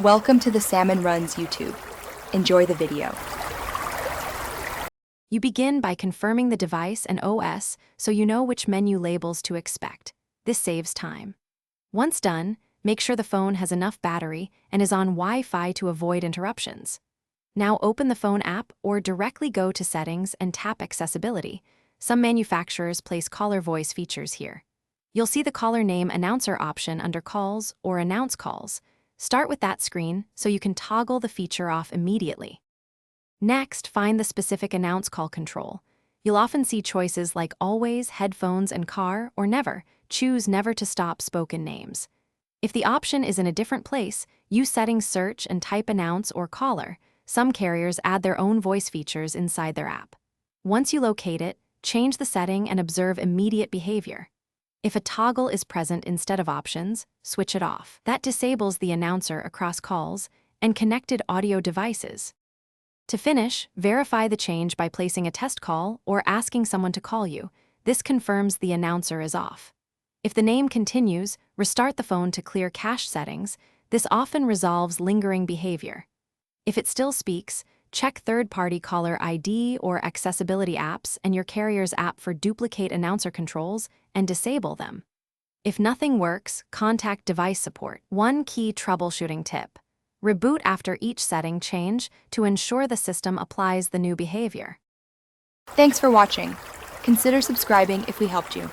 Welcome to the Salmon Runs YouTube. Enjoy the video. You begin by confirming the device and OS so you know which menu labels to expect. This saves time. Once done, make sure the phone has enough battery and is on Wi-Fi to avoid interruptions. Now open the phone app or directly go to Settings and tap Accessibility. Some manufacturers place caller voice features here. You'll see the caller name announcer option under Calls or Announce Calls. Start with that screen so you can toggle the feature off immediately. Next, find the specific announce call control. You'll often see choices like Always, Headphones, and Car, or Never. Choose Never to stop spoken names. If the option is in a different place, use Settings Search and type Announce or Caller. Some carriers add their own voice features inside their app. Once you locate it, change the setting and observe immediate behavior. If a toggle is present instead of options, switch it off. That disables the announcer across calls and connected audio devices. To finish, verify the change by placing a test call or asking someone to call you. This confirms the announcer is off. If the name continues, restart the phone to clear cache settings. This often resolves lingering behavior. If it still speaks, check third-party caller ID or accessibility apps and your carrier's app for duplicate announcer controls and disable them. If nothing works, contact device support. One key troubleshooting tip: reboot after each setting change to ensure the system applies the new behavior. Thanks for watching. Consider subscribing if we helped you.